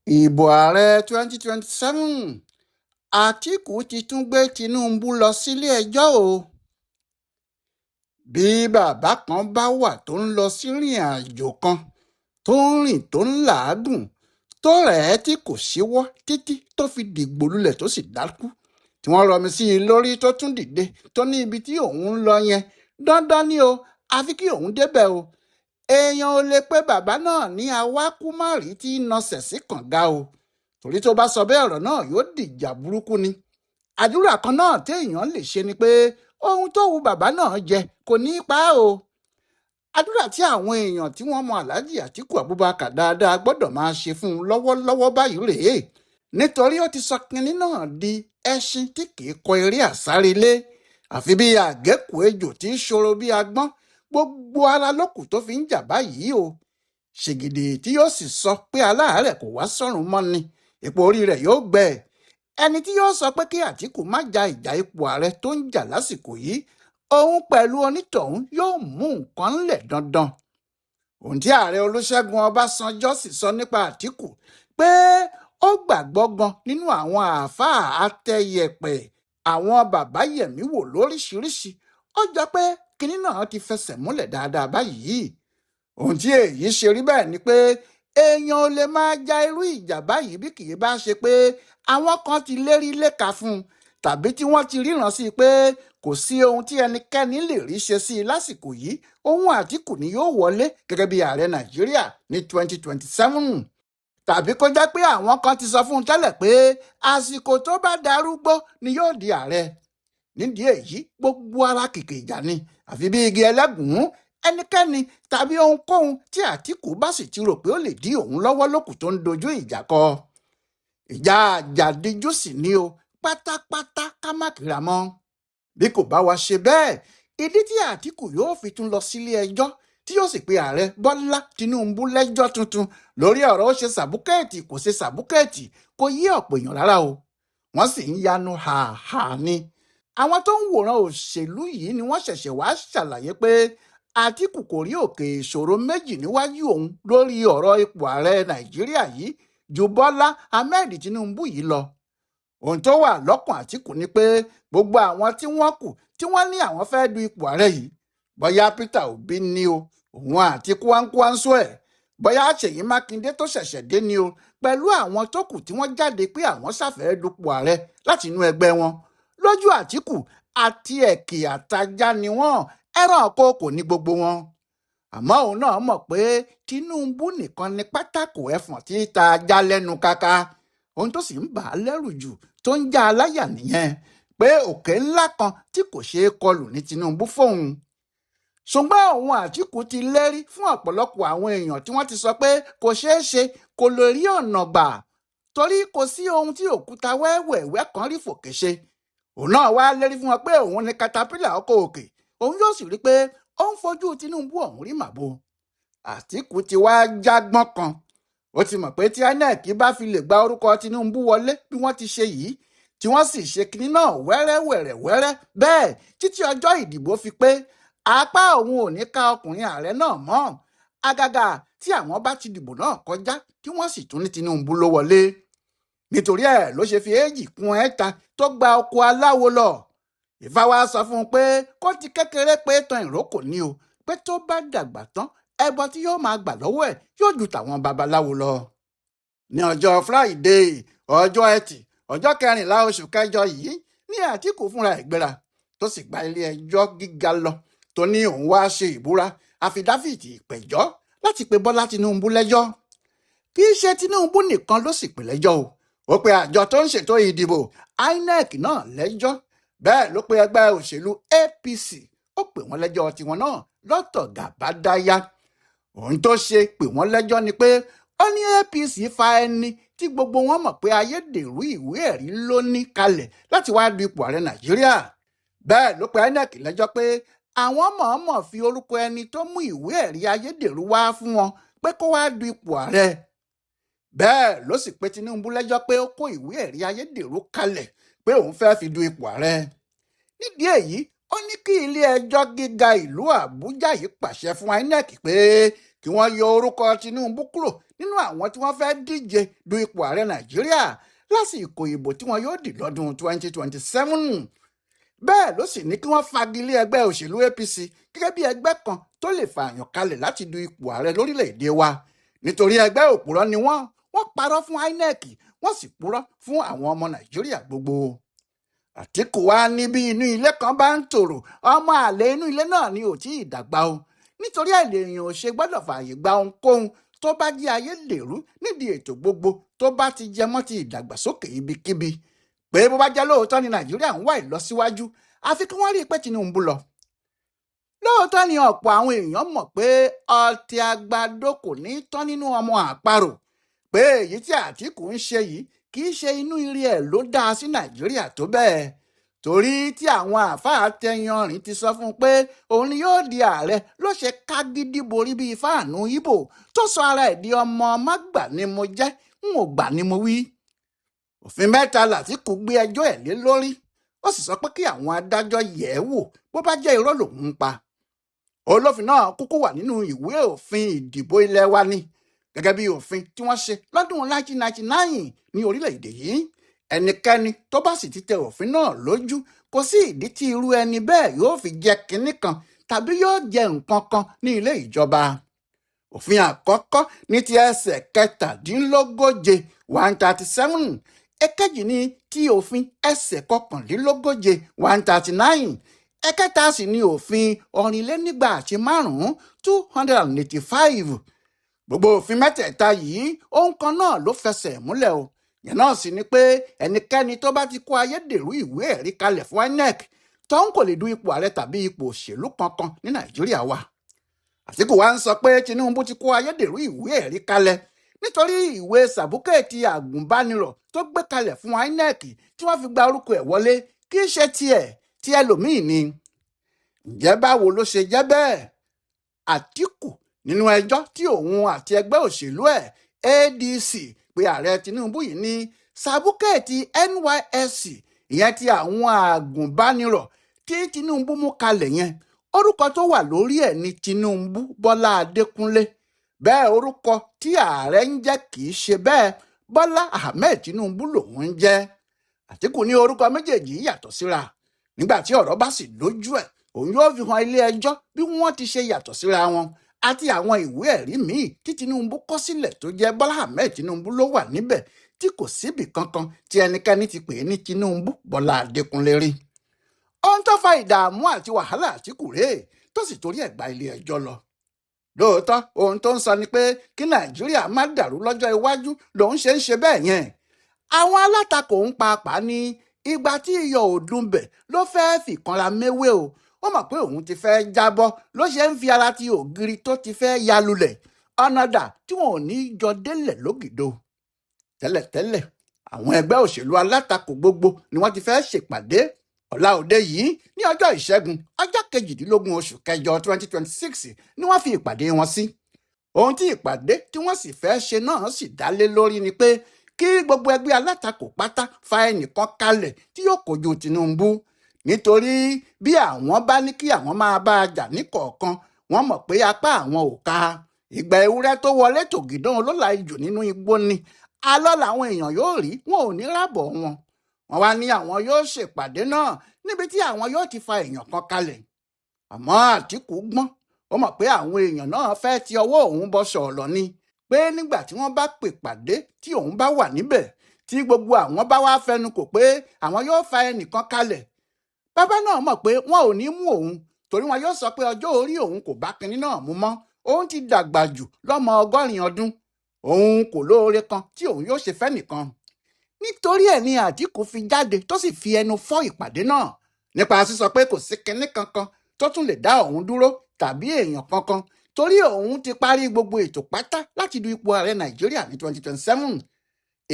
ìbò ààrẹ 2027 àtìkù ti tún gbé tinubu lọ sílé-ẹjọ́ o. bí bàbá kan bá wà tó ń lọ sírìn àjò kan tó ń rìn tó ń làágùn tó rẹ̀ ẹ́ tí kò ṣíwọ́ títí tó fi dìgbò lulẹ̀ tó sì dákú tí wọ́n rọmi sí i lórí tó tún dìde tó ní ibi tí òun ń lọ yẹn dandan ni o, àfi kí òun débẹ̀ o. èèyàn ò lè pe bàbá náà ní awákúmárì tí í nọsẹ̀ sí kànga o, torí tó bá sọ bẹ́ẹ̀ ọ̀rọ̀ náà yóò dìjà burúkú ni. àdúrà kan náà téèyàn lè ṣe ni pé ohun tó wu bàbá náà jẹ kò ní í pa á o. àdúrà tí àwọn èèyàn tí wọ́n mọ Alhaji Atiku Abubakar dáadáa gbọ́dọ̀ máa ṣe fún un lọ́wọ́lọ́wọ́ báyìí rèé, nítorí ó ti sọ kinní náà di ẹṣin tí kìí kọ eré àsárelé, àfi bí àgékù ejò tí ń ṣòro bí agbọ́n, gbogbo ara lókù tó fi ń jà báyìí o. ṣègìdì tí yóò sì sọ pé aláàárẹ̀ kò wá sọ́run mọ́ ni ipò orí rẹ̀ yóò gbẹ. ẹni tí yóò sọ pé kí Àtíkù má ja ìjà ipò ààrẹ tó ń jà lásìkò yìí, òun pẹ̀lú onítọ̀hún yóò mú nǹkan ńlẹ̀ dandan. ohun tí ààrẹ Olúṣẹ́gun Ọbásanjọ́ sì sọ nípa Àtíkù pé ó gbàgbọ́ gan nínú àwọn àáfàá àtẹyẹpẹ̀, àwọn bàbá yẹ̀mí wò lóríṣiríṣi, ó jọ pé kinní náà ti fẹsẹ̀ múlẹ̀ dáadáa báyìí. ohun tí èyí ṣe rí bẹ́ẹ̀ ni pé èèyàn ò lè máa ja irú ìjà báyìí bí kì í bá ṣe pé àwọn kan ti lérí léka fún un, tàbí tí wọ́n ti ríran sí i pé kò sí ohun tí ẹnikẹ́ni lè rí ṣe sí i lásìkò yìí, òun Àtíkù ni yóò wọlé gẹ́gẹ́ bí ààrẹ Nàìjíríà ní 2027. tàbí kó jẹ́ pé àwọn kan ti sọ fún un tẹ́lẹ̀ pé àsìkò tó bá darúgbó ni yóò di ààrẹ. nídìí èyí gbogbo ara kìkì ìjà ni, àfi bí igi ẹlẹ́gùn-ún. ẹnikẹ́ni tàbí ohunkóhun tí Àtíkù bá sì ti rò pé ó lè dí òun lọ́wọ́ lókù tó ń dojú ìjà kọ. ìjà àjàdíjú sì ni o, pátápátá ká má kíra mọ́. bí kò bá wá ṣe bẹ́ẹ̀, ìdí tí Àtíkù yóò fi tún lọ sílé ẹjọ́ tí yóò sì pe ààrẹ Bọ́lá Tinubu lẹ́jọ́ tuntun lórí ọ̀rọ̀ ó ṣe sàbúkẹ́ẹ̀tì kò ṣe sàbúkẹ́ẹ̀tì kò yí ọ̀pọ̀ èèyàn rárá o. wọ́n sì ń yanu hàhà ni. àwọn tó ń wòran òṣèlú yìí ni wọ́n ṣẹ̀ṣẹ̀ wá ṣàlàyé pé Àtíkù kò rí òkè ìṣòro méjì níwájú òun lórí ọ̀rọ̀ ipò ààrẹ Nàìjíríà yìí ju Bọ́lá Ahmed Tinubu yìí lọ. ohun tó wà lọ́kàn Àtíkù ni pé gbogbo àwọn tí wọ́n kù tí wọ́n ní àwọn fẹ́ du ipò ààrẹ yìí, bóyá Peter Obi ni o, òun àti Kwankwanso ẹ̀, bóyá Ṣèyí Mákindé tó ṣẹ̀ṣẹ̀ dé ni o, pẹ̀lú àwọn tó kù tí wọ́n jáde pé àwọn ṣàfẹ́ dupò ààrẹ láti inú ẹgbẹ́ wọn. lójú Àtíkù àti ẹ̀kì àtajá ni wọ́n, ẹran àkókò ní gbogbo wọn. àmọ́ òun náà mọ̀ pé Tinubu nìkan ni pátákó ẹ̀fọ̀n tí ta ajá lẹ́nu kaka. ohun tó sì ń bà á lẹ́rù jù tó ń já aláyà nìyẹn, pé òkè ńlá kan tí kò ṣeé kọlù ní Tinubu fóun. ṣùgbọ́n òun Àtíkù ti lérí fún ọ̀pọ̀lọpọ̀ àwọn èèyàn tí wọ́n ti sọ pé kò ṣeé ṣe, kò lè rí ọ̀nà gbà, torí kò sí ohun tí òkúta wẹ́wẹ̀wẹ́ kan rí fòkè ṣe. òun náà wá lérí fún wọn pé òun ni katapila ọkọ̀ òkè, òun yóò sì rí pé ó ń fojú Tinubu ọ̀hún rí màbo. Àtíkù ti wá jágbọ́n kan, ó ti mọ̀ pé tí INEC bá fi lè gba orúkọ Tinubu wọlé bí wọ́n ti ṣe yìí, tí wọ́n sì ṣe kinní náà wẹ́rẹ́wẹ̀rẹ̀wẹ́rẹ́ bẹ́ẹ̀ títí ọjọ́ ìdìbò fi pé, apá òun ò ní ká ọkùnrin ààrẹ náà mọ́, àgàgà tí àwọn bá ti dìbò náà kọjá kí wọ́n sì tún ní Tinubu ló wọlé. nítorí ẹ̀ ló ṣe fi èjì kún ẹ̀ta tó gba oko aláwo lọ. Ifá wa sọ fún un pé kó ti kékeré pé tan ìrókò ní o, pé tó bá dàgbà tán ẹbọ tí yóò máa gbà lọ́wọ́ ẹ̀ yóò ju tàwọn babaláwo lọ. ní ọjọ́ Friday, ọjọ́ Ẹtì, ọjọ́ 14 oṣù kẹjọ yìí ní Àtíkù fúnra ẹ̀ gbéra tó sì gba ilé ẹjọ́ gíga lọ, tó ní òun wá ṣe ìbúra àfidáfìtì ìpẹ̀jọ́ láti pe Bọ́lá Tinubu lẹ́jọ́. kì í ṣe Tinubu nìkan ló sì pè lẹ́jọ́ o, ó pe àjọ tó ń ṣètò ìdìbò INEC náà lẹ́jọ́, bẹ́ẹ̀ ló pe ẹgbẹ́ òṣèlú APC, ó pè wọ́n lẹ́jọ́ tiwọn náà lọ́tọ̀ gàbádáyà. ohun tó ṣe pè wọ́n lẹ́jọ́ ni pé ó ní APC fa ẹni tí gbogbo wọn mọ̀ pé ayédèrú ìwé ẹ̀rí ló ní kalẹ̀ láti wá du ipò ààrẹ Nàìjíríà. bẹ́ẹ̀ ló pe INEC lẹ́jọ́ pé àwọn mọ̀ọ́mọ̀ fi orúkọ ẹni tó mú ìwé ẹ̀rí ayédèrú wá fún wọn pé kó wá du ipò ààrẹ. bẹ́ẹ̀ ló sì pe Tinubu lẹ́jọ́ pé ó kó ìwé ẹ̀rí ayédèrú kalẹ̀ pé òun fẹ́ fi du ipò ààrẹ. nídìí èyí ó ní kí ilé-ẹjọ́ gíga ìlú Àbújá yìí pàṣẹ fún INEC pé kí wọ́n yọ orúkọ Tinubu kúrò nínú àwọn tí wọ́n fẹ́ díje du ipò ààrẹ Nàìjíríà lásìkò ìbò tí wọn yóò dì lọ́dún 2027. Bẹ́ẹ̀ ló sì ní kí wọ́n fagilé ẹgbẹ́ òṣèlú APC gẹ́gẹ́ bí ẹgbẹ́ kan tó lè fààyàn kalẹ̀ láti du ipò ààrẹ lórílẹ̀‐èdè wa nítorí ẹgbẹ́ òpùrọ́ ni wọ́n parọ́ fún INEC wọ́n sì purọ́ fún àwọn ọmọ Nàìjíríà gbogbo. Àtíkù wá ní bí inú ilé kan bá ń tòrò ọmọ àlè inú ilé náà ni ò tí ì dàgbà o nítorí àìlèèyàn ò ṣe gbọ́dọ̀ fààyè gba ohunkóhun tó bá jẹ́ ayé lèrú nídìí ètò gbogbo tó bá ti jẹ mọ́ ti ìdàgbàsókè ibikíbi pé bó bá jẹ́ lóòótọ́ ni Nàìjíríà ń wá ìlọsíwájú àfi kí wọ́n rí i pé Tinubu lọ. Lóòótọ́ ni ọ̀pọ̀ àwọn èèyàn mọ̀ pé ọtí àgbàdo kò ní tán nínú ọmọ àparò pé èyí tí Àtíkù ń ṣe yìí kì í ṣe inú ire ẹ̀ ló dáa sí Nàìjíríà tó bẹ́ẹ̀ torí tí àwọn àáfàá tẹyanrìn ti sọ fún un pé òun ni yóò di ààrẹ ló ṣe kágídí borí bíi fáànù Ìbò tó sọ ara ẹ̀ di ọmọ má gbà ni mo jẹ́ n ò gbà ni mo wí. Òfin 3 l'Àtíkù gbé ẹjọ́ ẹ̀ lé lórí ó sì sọ pé kí àwọn adájọ́ yẹ̀ ẹ́ wò bó bá jẹ́ irọ́ lòun ń pa. Olófin náà kúkú wà nínú ìwé òfin ìdìbò ilé wa ni gẹ́gẹ́ bí òfin tí wọ́n ṣe lọ́dún 1999 ní orílẹ̀-èdè yìí. Ẹnikẹ́ni tó bá sì ti tẹ òfin náà lójú kò sí ìdí tí irú ẹni bẹ́ẹ̀ yóò fi jẹ kinní kan tàbí yóò jẹ nǹkan kan ní ilé ìjọba. Òfin àkọ́kọ́ ní ti ẹsẹ̀ 17 137, èkejì ní ti òfin ẹsẹ̀ 19 139, ẹ̀kẹta sì ní òfin 405 285. Gbogbo òfin mẹ́tẹ̀ẹ̀ta yìí ohun kan náà ló fẹsẹ̀ múlẹ̀ o. Yẹn náà sì ni pé ẹnikẹ́ni tó bá ti kó ayédèrú ìwé ẹ̀rí kalẹ̀ fún INEC tóun kò lè du ipò ààrẹ tàbí ipò òṣèlú kankan ní Nàìjíríà wa. Àtíkù wa ń sọ pé Tinubu ti kó ayédèrú ìwé ẹ̀rí kalẹ̀ nítorí ìwé sàbúkẹ́ẹ̀tì àgùnbánirọ̀ tó gbé kalẹ̀ fún INEC tí wọ́n fi gba orúkọ ẹ̀ wọlé kì í ṣe tiẹ̀ tí ẹlòmíì ni. Ǹjẹ́ báwo ló ṣe jẹ́ bẹ́ẹ̀? Àtíkù nínú ẹjọ́ tí òun àti ẹgbẹ́ òṣèlú ẹ̀ ADC pé ààrẹ Tinubu yìí ní sàbúkẹ́ẹ̀tì NYSC ìyẹn ti àwọn àgùnbánirọ̀ tí Tinubu mú kalẹ̀ yẹn orúkọ tó wà lórí ẹ̀ ní Tinubu Bọ́lá Adékúnlé bẹ́ẹ̀ orúkọ tí ààrẹ ń jẹ́ kì í ṣe bẹ́ẹ̀ Bọ́lá Ahmed Tinubu lòun ń jẹ́. Àtíkù ní orúkọ méjèèjì yàtọ̀ síra nígbà tí ọ̀rọ̀ bá sì lójú ẹ̀ òun yóò fi hàn ilé ẹjọ́ bí wọ́n ti ṣe yàtọ̀ síra wọn àti àwọn ìwé ẹ̀rí míì tí Tinubu kọ sílẹ̀ tó jẹ́ Bọ́lá Ahmed Tinubu ló wà níbẹ̀ tí kò síbì kankan tí ẹnikẹ́ni ti pè é ní Tinubu Bọ́lá Adékúnlé rí. Ohun tó fa ìdààmú àti wàhálà Àtíkù rèé tó sì torí ẹ̀ gba ilé ẹjọ́ lọ. Lóòótọ́ ohun tó ń sọ ni pé kí Nàìjíríà má dàrú lọ́jọ́ iwájú lòun ṣe ń ṣe bẹ́ẹ̀ yẹn. Àwọn alátakò ń pàápàá ní ìgbà tí iyọ̀ òdùnbẹ̀ ló fẹ́ẹ́ fìkanra méwé o ó mọ̀ pé òun ti fẹ́ jábọ́ ló ṣe ń fi ara ti ògiri tó ti fẹ́ ya lulẹ̀ ọ̀nà dà tí wọn ò ní jọ délẹ̀ lógìdo. Tẹ́lẹ̀tẹ́lẹ̀ àwọn ẹgbẹ́ òṣèlú alátakò gbogbo ni wọ́n ti fẹ́ ṣèpàdé ọ̀la òde yìí ní ọjọ́ ìṣẹ́gun ọjọ́ 18 oṣù kẹjọ 2026 ni wọ́n fi ìpàdé wọn sí. Ohun tí ìpàdé tí wọ́n sì fẹ́ ṣe náà sì dá lé lórí ni pé kí gbogbo ẹgbẹ́ alátakò pátá fa ẹnìkan kalẹ̀ tí yóò kojú Tinubu nítorí bí àwọn bá ní kí àwọn máa bá a jà níkọ̀ọ̀kan wọ́n mọ̀ pé apá àwọn ò ká. Ìgbà ewúrẹ́ tó wọlé tògìdán olólà ijù nínú igbó ni alọ́ làwọn èèyàn yóò rí wọn ò ní rábọ̀ wọn. Wọ́n wá ní àwọn yóò ṣèpàdé náà níbi tí àwọn yóò ti fa èèyàn kan kalẹ̀. Àmọ́ Àtíkù gbọ́n ó mọ̀ pé àwọn èèyàn náà fẹ́ ti ọwọ́ òun bọ sọ̀ọ̀lọ̀ ni pé nígbà tí wọ́n bá pè pàdé tí òun bá wà níbẹ̀ tí gbogbo àwọn bá wá fẹnu kò pé àwọn yóò fa ẹnìkan kalẹ̀. Bàbá náà mọ̀ pé wọn ò ní mú òun torí wọn yóò sọ pé ọjọ́ orí òun kò bá kinní náà mú mọ́ òun ti dàgbà jù lọ́mọ 100 ọdún òun kò lóore kan tí òun yóò ṣe fẹ́ nìkan. Nítorí ẹ̀ ni Àtíkù fi jáde tó sì fi ẹnu fọ́ ìpàdé náà nípa sísọ pé kò sí kinní kankan tó tún lè dá òun dúró tàbí èèyàn kankan torí òun ti parí gbogbo ètò pátá láti du ipò ààrẹ Nàìjíríà ní 2027.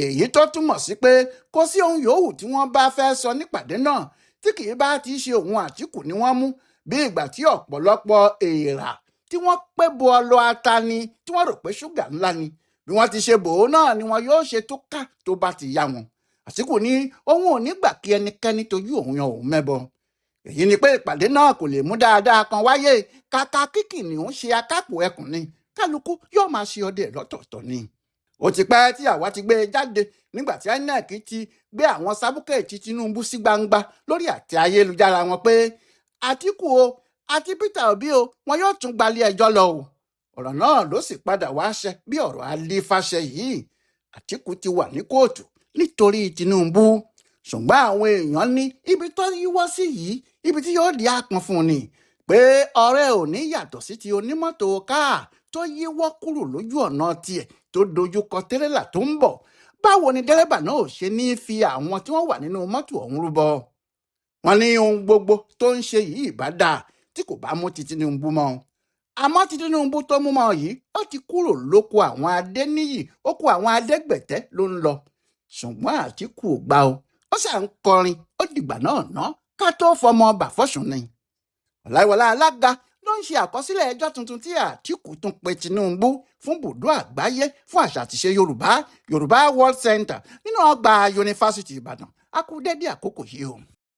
Èyí tó túmọ̀ sí pé kò sí ohun yòówù tí wọ́n bá fẹ́ sọ nípàdé náà tí kì í bá ti ṣe òun Àtíkù ni wọ́n mú bí ìgbà tí ọ̀pọ̀lọpọ̀ èèrà tí wọ́n pé bo ọlọ ata ni tí wọ́n rò pé ṣúgà ńlá ni bí wọ́n ti ṣe bò ó náà ni wọn yóò ṣe tó ká tó bá ti yá wọn. Àtíkù ní òun ò ní gbà kí ẹnikẹ́ni tójú òun yan òun mẹ́bọ. èyí ni pé ìpàdé náà kò lè mú dáadáa kan wáyé. Kàkà kí kìnìún ṣe akápò ẹkùn ni, kálukú yóò máa ṣe ọdẹ lọ́tọ̀ọ̀tọ̀ ni. Ó ti pẹ́ tí àwa ti gbé e jáde nígbà tí INEC ti gbé àwọn sábúkẹ́ẹ̀tì Tinubu sí gbangba lórí àtẹ ayélujára wọn pé Àtíkù o àti Peter Obi o wọn yóò tún gbalé ẹjọ́ lọ o. Ọ̀rọ̀ náà ló sì padà wá ṣẹ bí ọ̀rọ̀ alífàṣẹ yìí. Àtíkù ti wà ní kóòtù nítorí Tinubu, ṣùgbọ́n àwọn èèyàn ní ibi tó yíwọ́ sí yìí ibi tí yóò di àpọn fún ni, pé ọ̀rẹ́ ò ní yàtọ̀ sí ti onímọ́tò káà tó yíwọ́ kúrò lójú ọ̀nà tiẹ̀ tó dojúkọ tírélà tó ń bọ̀. Báwo ni dẹ́rẹ́bà náà ò ṣe ní fi àwọn tí wọ́n wà nínú mọ́tò ọ̀hún rúbọ? Wọ́n ní ohun gbogbo tó ń ṣe yìí bá dáa tí kò bá mú ti Tinubu mọ́. Àmọ́ ti Tinubu tó mú mọ́ yìí ó ti kúrò lóko àwọn Adéníyì, oko àwọn Adégbẹ̀tẹ́ ló ń lọ. Ṣùgbọ́n Àtíkù ò gbà o, ó ṣà ń kọrin ó dìgbà náà ná ká tó fọmọ ọba fọ́sùn ni. Ọláyíwọlá Alága ló ń ṣe àkọsílẹ̀ ẹjọ́ tuntun tí Àtíkù tún pe Tinubu fún bùdó àgbáyé fún àṣà àtìṣe Yorùbá World Center nínú ọgbà Yunifásitì Ìbàdàn. A kú dédé àkókò yìí o.